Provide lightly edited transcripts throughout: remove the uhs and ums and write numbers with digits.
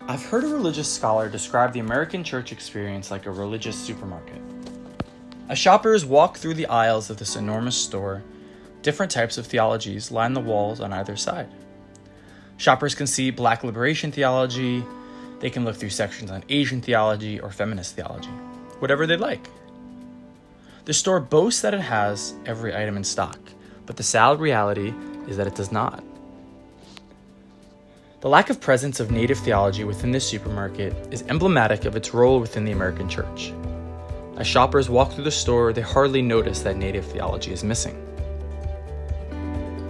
I've heard a religious scholar describe the American church experience like a religious supermarket. As shoppers walk through the aisles of this enormous store, different types of theologies line the walls on either side. Shoppers can see Black liberation theology, they can look through sections on Asian theology or feminist theology, whatever they'd like. The store boasts that it has every item in stock, but the sad reality is that it does not. The lack of presence of native theology within this supermarket is emblematic of its role within the American church. As shoppers walk through the store, they hardly notice that native theology is missing.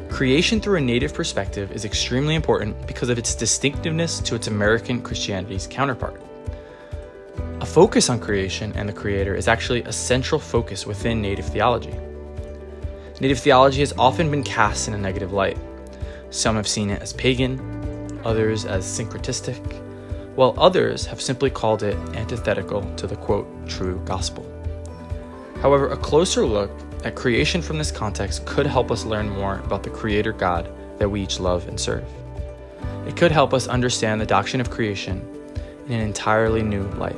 Creation through a native perspective is extremely important because of its distinctiveness to its American Christianity's counterpart. A focus on creation and the Creator is actually a central focus within native theology. Native theology has often been cast in a negative light. Some have seen it as pagan, others as syncretistic, while others have simply called it antithetical to the quote, true gospel. However, a closer look at creation from this context could help us learn more about the Creator God that we each love and serve. It could help us understand the doctrine of creation in an entirely new light.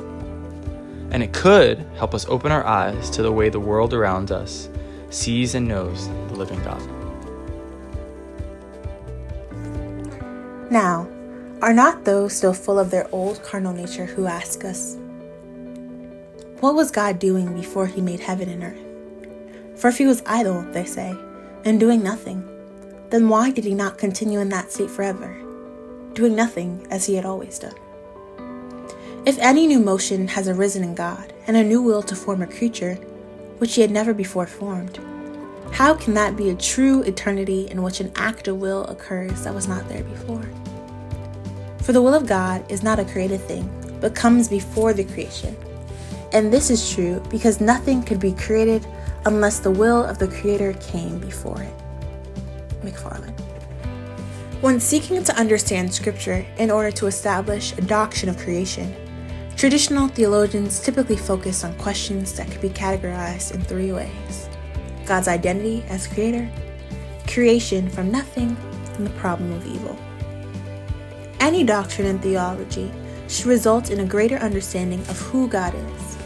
And it could help us open our eyes to the way the world around us sees and knows the living God. Now, are not those still full of their old carnal nature who ask us, what was God doing before he made heaven and earth? For if he was idle, they say, and doing nothing, then why did he not continue in that state forever, doing nothing as he had always done? If any new motion has arisen in God, and a new will to form a creature, which he had never before formed, how can that be a true eternity in which an act of will occurs that was not there before? For the will of God is not a created thing, but comes before the creation. And this is true because nothing could be created unless the will of the Creator came before it. McFarland. When seeking to understand Scripture in order to establish a doctrine of creation, traditional theologians typically focus on questions that could be categorized in three ways: God's identity as Creator, creation from nothing, and the problem of evil. Any doctrine in theology should result in a greater understanding of who God is.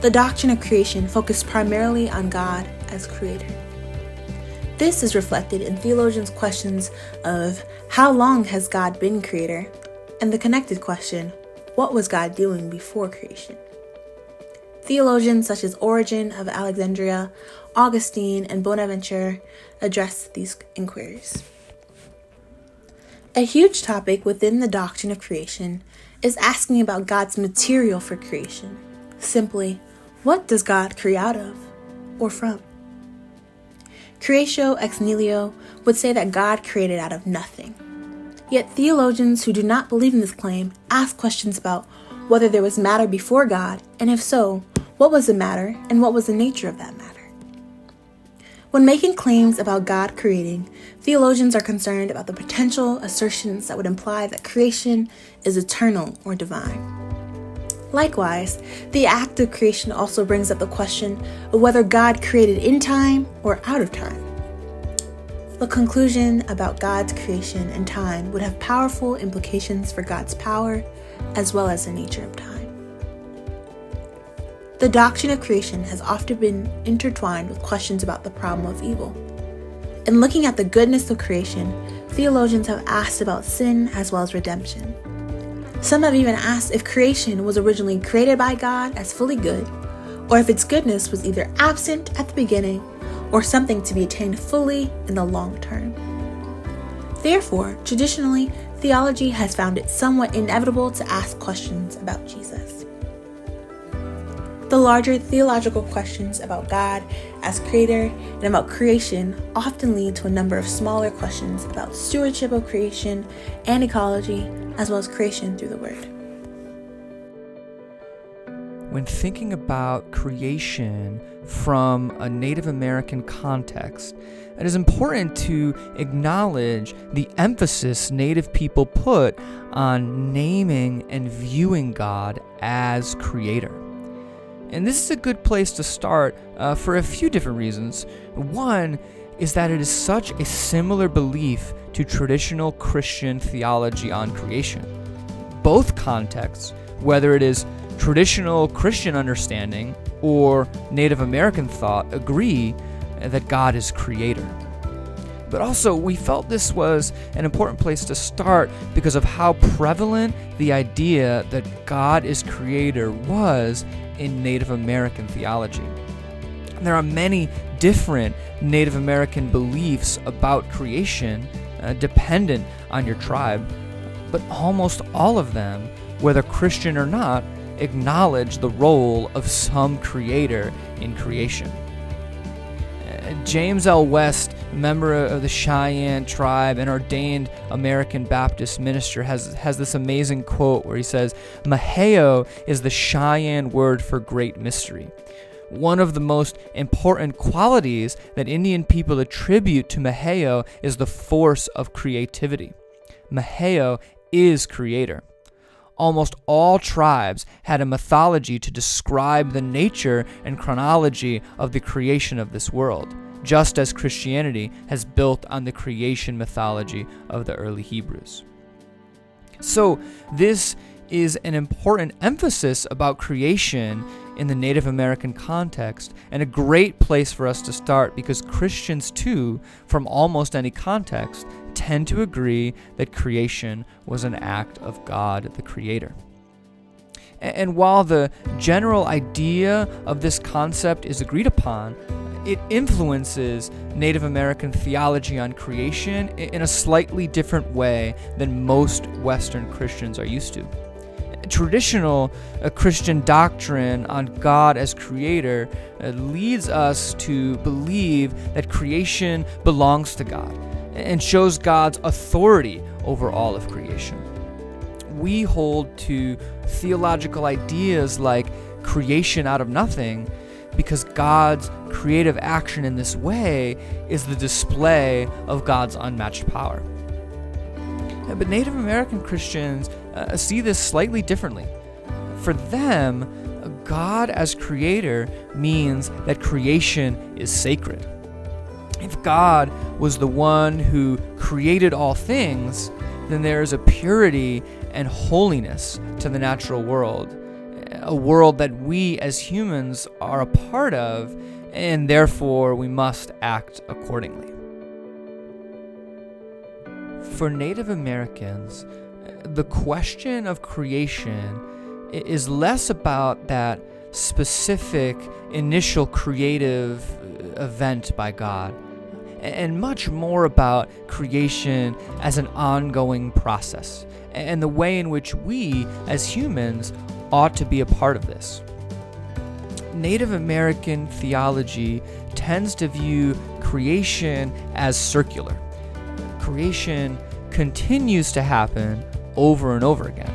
The doctrine of creation focused primarily on God as Creator. This is reflected in theologians' questions of how long has God been Creator, and the connected question, what was God doing before creation? Theologians such as Origen of Alexandria, Augustine, and Bonaventure address these inquiries. A huge topic within the doctrine of creation is asking about God's material for creation. Simply, what does God create out of or from? Creatio ex nihilo would say that God created out of nothing. Yet theologians who do not believe in this claim ask questions about whether there was matter before God, and if so, what was the matter and what was the nature of that matter? When making claims about God creating, theologians are concerned about the potential assertions that would imply that creation is eternal or divine. Likewise, the act of creation also brings up the question of whether God created in time or out of time. The conclusion about God's creation and time would have powerful implications for God's power as well as the nature of time. The doctrine of creation has often been intertwined with questions about the problem of evil. In looking at the goodness of creation, theologians have asked about sin as well as redemption. Some have even asked if creation was originally created by God as fully good, or if its goodness was either absent at the beginning or something to be attained fully in the long term. Therefore, traditionally, theology has found it somewhat inevitable to ask questions about Jesus. The larger theological questions about God as Creator and about creation often lead to a number of smaller questions about stewardship of creation and ecology, as well as creation through the Word. When thinking about creation from a Native American context, it is important to acknowledge the emphasis Native people put on naming and viewing God as Creator. And this is a good place to start for a few different reasons. One is that it is such a similar belief to traditional Christian theology on creation. both contexts, whether it is traditional Christian understanding or Native American thought, agree that God is creator. But also, we felt this was an important place to start because of how prevalent the idea that God is creator was in Native American theology. There are many different Native American beliefs about creation dependent on your tribe, but almost all of them, whether Christian or not, acknowledge the role of some creator in creation. James L. West, member of the Cheyenne tribe and ordained American Baptist minister, has this amazing quote where he says, "Maheo is the Cheyenne word for great mystery. One of the most important qualities that Indian people attribute to Maheo is the force of creativity. Maheo is creator. Almost all tribes had a mythology to describe the nature and chronology of the creation of this world, just as Christianity has built on the creation mythology of the early Hebrews." So this is an important emphasis about creation in the Native American context, and a great place for us to start because Christians too, from almost any context, tend to agree that creation was an act of God, the Creator. And while the general idea of this concept is agreed upon, it influences Native American theology on creation in a slightly different way than most Western Christians are used to. Traditional Christian doctrine on God as creator leads us to believe that creation belongs to God and shows God's authority over all of creation. We hold to theological ideas like creation out of nothing because God's creative action in this way is the display of God's unmatched power. But Native American Christians see this slightly differently. For them, God as creator means that creation is sacred. If God was the one who created all things, then there is a purity and holiness to the natural world, a world that we as humans are a part of, and therefore we must act accordingly. For Native Americans, the question of creation is less about that specific initial creative event by God, and much more about creation as an ongoing process, and the way in which we, as humans, ought to be a part of this. Native American theology tends to view creation as circular. Creation continues to happen over and over again.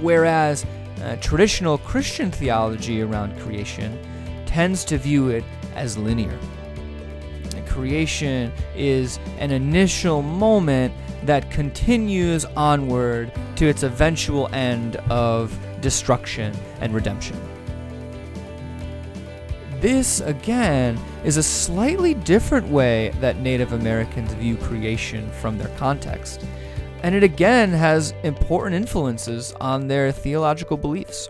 Whereas traditional Christian theology around creation tends to view it as linear. Creation is an initial moment that continues onward to its eventual end of destruction and redemption. This, again, is a slightly different way that Native Americans view creation from their context, and it again has important influences on their theological beliefs.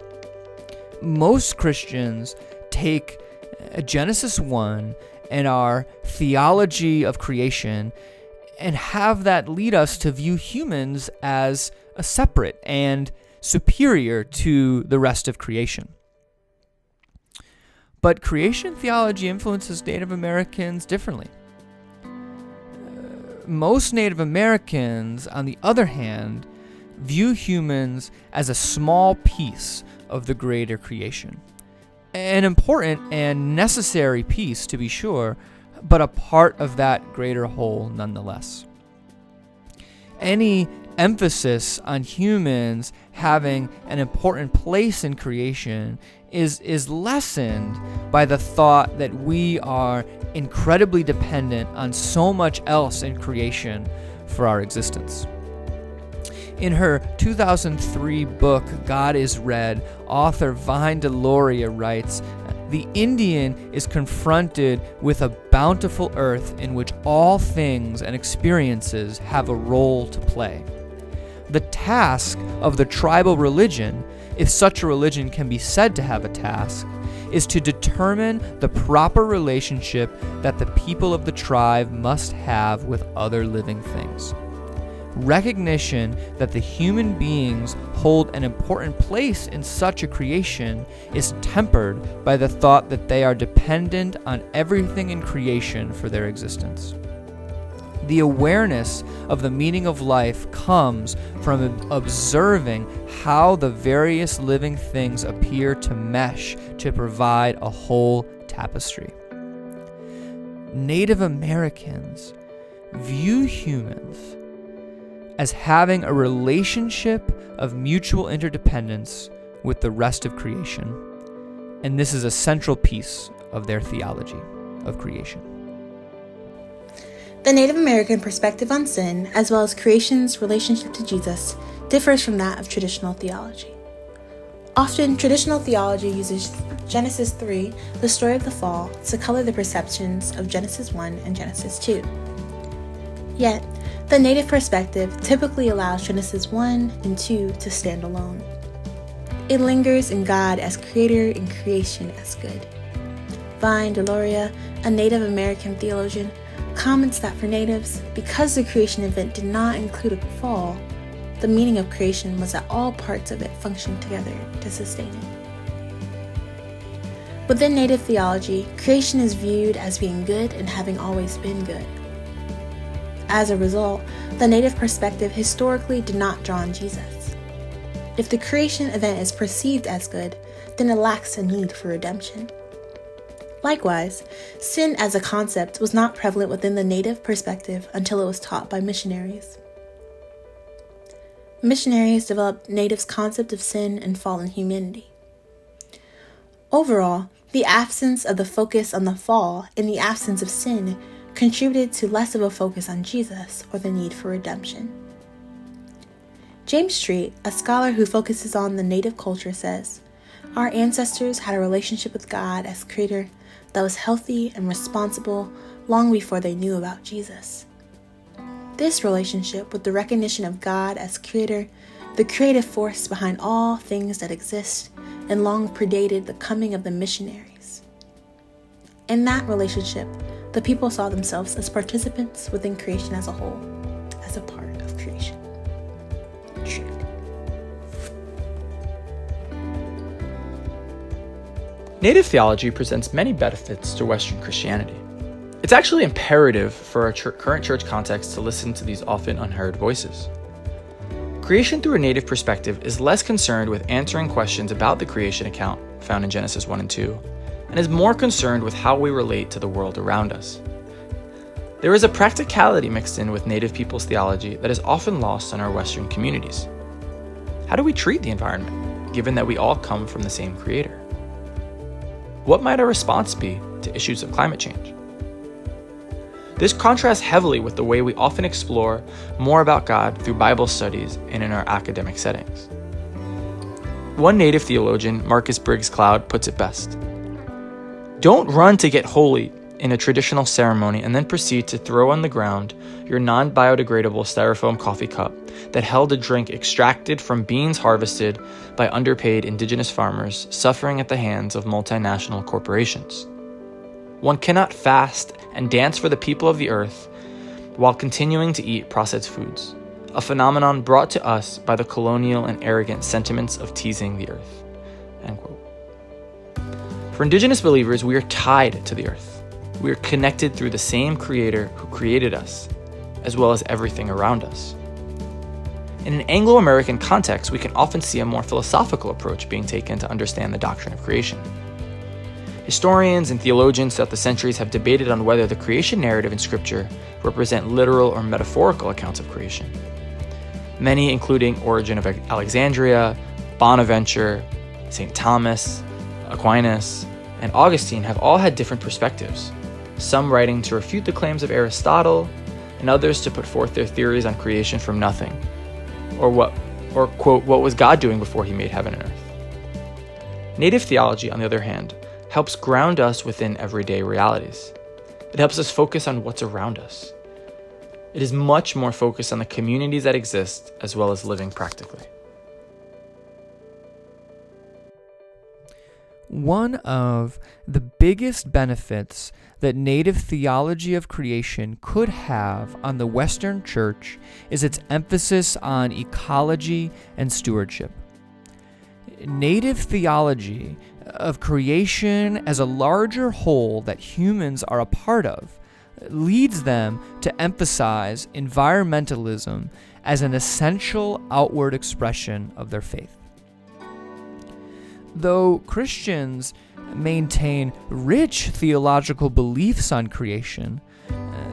Most Christians take Genesis 1 and our theology of creation and have that lead us to view humans as a separate and superior to the rest of creation. But creation theology influences Native Americans differently. Most Native Americans, on the other hand, view humans as a small piece of the greater creation. An important and necessary piece, to be sure, but a part of that greater whole nonetheless. Any emphasis on humans having an important place in creation is lessened by the thought that we are incredibly dependent on so much else in creation for our existence. In her 2003 book, God is Red, author Vine Deloria writes, "The Indian is confronted with a bountiful earth in which all things and experiences have a role to play. The task of the tribal religion, if such a religion can be said to have a task, is to determine the proper relationship that the people of the tribe must have with other living things. Recognition that the human beings hold an important place in such a creation is tempered by the thought that they are dependent on everything in creation for their existence. The awareness of the meaning of life comes from observing how the various living things appear to mesh to provide a whole tapestry. Native Americans view humans as having a relationship of mutual interdependence with the rest of creation, and this is a central piece of their theology of creation. The Native American perspective on sin, as well as creation's relationship to Jesus, differs from that of traditional theology. Often, traditional theology uses Genesis 3, the story of the fall, to color the perceptions of Genesis 1 and Genesis 2. Yet, the Native perspective typically allows Genesis 1 and 2 to stand alone. It lingers in God as creator and creation as good. Vine Deloria, a Native American theologian, comments that for natives, because the creation event did not include a fall, the meaning of creation was that all parts of it functioned together to sustain it. Within native theology, creation is viewed as being good and having always been good. As a result, the native perspective historically did not draw on Jesus. If the creation event is perceived as good, then it lacks a need for redemption. Likewise, sin as a concept was not prevalent within the native perspective until it was taught by missionaries. Missionaries developed natives' concept of sin and fallen humanity. Overall, the absence of the focus on the fall and the absence of sin contributed to less of a focus on Jesus or the need for redemption. James Street, a scholar who focuses on the native culture, says, "Our ancestors had a relationship with God as creator that was healthy and responsible long before they knew about Jesus. This relationship with the recognition of God as creator, the creative force behind all things that exist, and long predated the coming of the missionaries. In that relationship, the people saw themselves as participants within creation as a whole, as a part of creation." Street. Native theology presents many benefits to Western Christianity. It's actually imperative for our current church context to listen to these often unheard voices. Creation through a native perspective is less concerned with answering questions about the creation account found in Genesis 1 and 2, and is more concerned with how we relate to the world around us. There is a practicality mixed in with native people's theology that is often lost in our Western communities. How do we treat the environment, given that we all come from the same creator? What might our response be to issues of climate change? This contrasts heavily with the way we often explore more about God through Bible studies and in our academic settings. One native theologian, Marcus Briggs Cloud, puts it best. Don't run to get holy in a traditional ceremony and then proceed to throw on the ground your non-biodegradable styrofoam coffee cup that held a drink extracted from beans harvested by underpaid indigenous farmers suffering at the hands of multinational corporations. One cannot fast and dance for the people of the earth while continuing to eat processed foods, a phenomenon brought to us by the colonial and arrogant sentiments of teasing the earth." End quote. For indigenous believers, we are tied to the earth. We are connected through the same creator who created us, as well as everything around us. In an Anglo-American context, we can often see a more philosophical approach being taken to understand the doctrine of creation. Historians and theologians throughout the centuries have debated on whether the creation narrative in Scripture represent literal or metaphorical accounts of creation. Many, including Origen of Alexandria, Bonaventure, St. Thomas, Aquinas, and Augustine, have all had different perspectives, some writing to refute the claims of Aristotle, and others to put forth their theories on creation from nothing, or quote, what was God doing before he made heaven and earth? Native theology, on the other hand, helps ground us within everyday realities. It helps us focus on what's around us. It is much more focused on the communities that exist as well as living practically. One of the biggest benefits that native theology of creation could have on the Western Church is its emphasis on ecology and stewardship. Native theology of creation as a larger whole that humans are a part of leads them to emphasize environmentalism as an essential outward expression of their faith. Though Christians maintain rich theological beliefs on creation,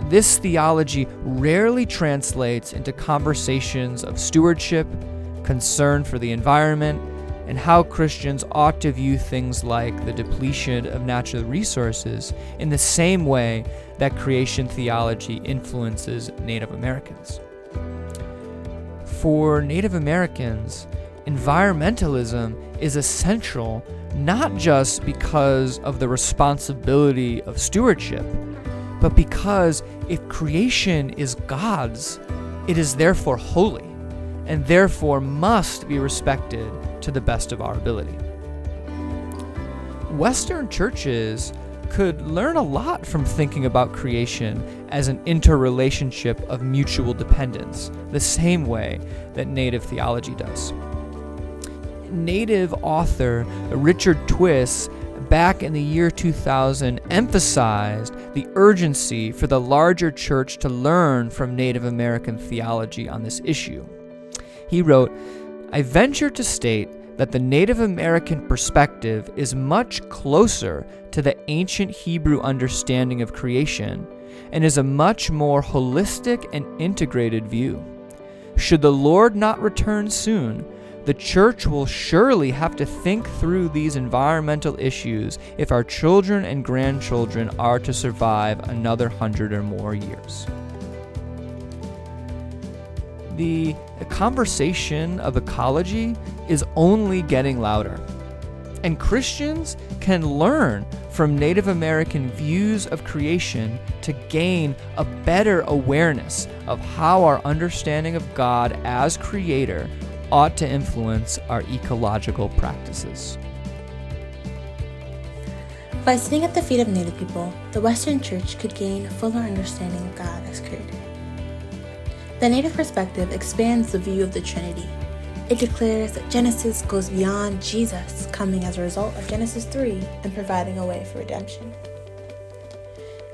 this theology rarely translates into conversations of stewardship, concern for the environment, and how Christians ought to view things like the depletion of natural resources in the same way that creation theology influences Native Americans. For Native Americans, environmentalism is essential not just because of the responsibility of stewardship, but because if creation is God's, it is therefore holy, and therefore must be respected to the best of our ability. Western churches could learn a lot from thinking about creation as an interrelationship of mutual dependence, the same way that Native theology does. Native author Richard Twiss, back in the year 2000, emphasized the urgency for the larger church to learn from Native American theology on this issue. He wrote, "I venture to state that the Native American perspective is much closer to the ancient Hebrew understanding of creation and is a much more holistic and integrated view. Should the Lord not return soon, the church will surely have to think through these environmental issues if our children and grandchildren are to survive another 100 or more years." The conversation of ecology is only getting louder, and Christians can learn from Native American views of creation to gain a better awareness of how our understanding of God as creator ought to influence our ecological practices. By sitting at the feet of Native people, the Western Church could gain a fuller understanding of God as creator. The Native perspective expands the view of the Trinity. It declares that Genesis goes beyond Jesus coming as a result of Genesis 3 and providing a way for redemption.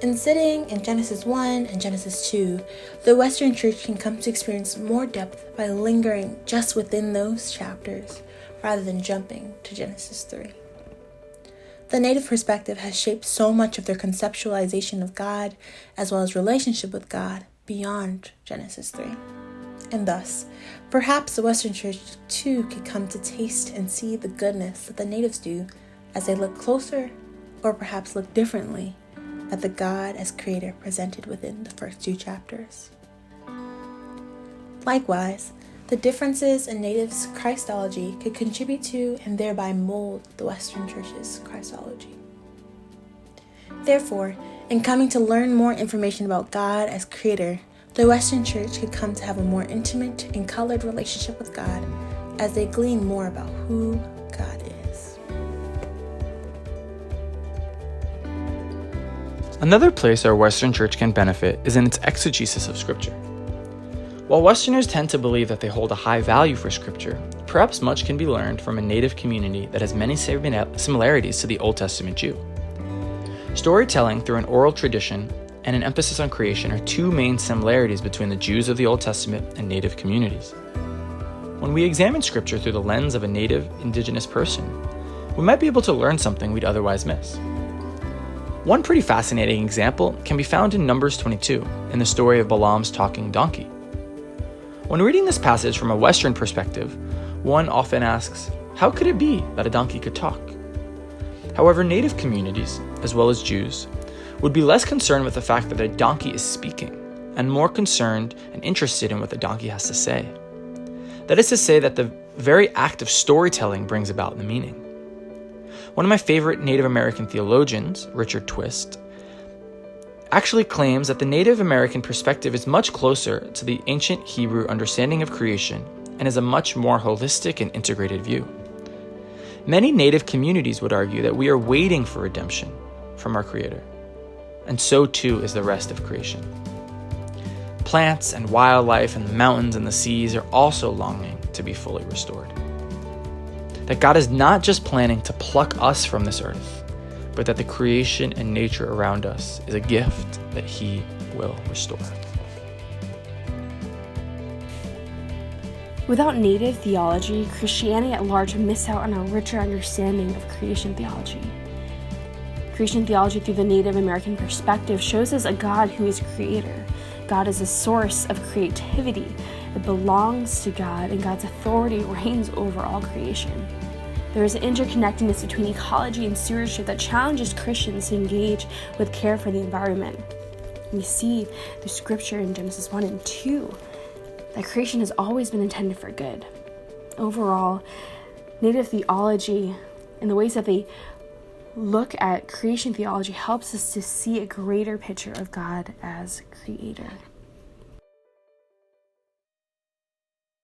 In sitting in Genesis 1 and Genesis 2, the Western Church can come to experience more depth by lingering just within those chapters rather than jumping to Genesis 3. The Native perspective has shaped so much of their conceptualization of God as well as relationship with God beyond Genesis 3. And thus, perhaps the Western Church too could come to taste and see the goodness that the Natives do as they look closer or perhaps look differently at the God as creator presented within the first two chapters. Likewise, the differences in Natives' Christology could contribute to and thereby mold the Western Church's Christology. Therefore, in coming to learn more information about God as creator, the Western Church could come to have a more intimate and colored relationship with God as they glean more about who God is. Another place our Western Church can benefit is in its exegesis of Scripture. While Westerners tend to believe that they hold a high value for Scripture, perhaps much can be learned from a Native community that has many similarities to the Old Testament Jew. Storytelling through an oral tradition and an emphasis on creation are two main similarities between the Jews of the Old Testament and Native communities. When we examine Scripture through the lens of a Native indigenous person, we might be able to learn something we'd otherwise miss. One pretty fascinating example can be found in Numbers 22, in the story of Balaam's talking donkey. When reading this passage from a Western perspective, one often asks, how could it be that a donkey could talk? However, Native communities, as well as Jews, would be less concerned with the fact that a donkey is speaking, and more concerned and interested in what the donkey has to say. That is to say that the very act of storytelling brings about the meaning. One of my favorite Native American theologians, Richard Twiss, actually claims that the Native American perspective is much closer to the ancient Hebrew understanding of creation and is a much more holistic and integrated view. Many Native communities would argue that we are waiting for redemption from our Creator, and so too is the rest of creation. Plants and wildlife and the mountains and the seas are also longing to be fully restored. That God is not just planning to pluck us from this earth, but that the creation and nature around us is a gift that He will restore. Without native theology, Christianity at large would miss out on a richer understanding of creation theology. Creation theology through the Native American perspective shows us a God who is creator. God is a source of creativity. It belongs to God, and God's authority reigns over all creation. There is an interconnectedness between ecology and stewardship that challenges Christians to engage with care for the environment. We see through scripture in Genesis 1 and 2 that creation has always been intended for good. Overall, Native theology and the ways that they look at creation theology helps us to see a greater picture of God as creator.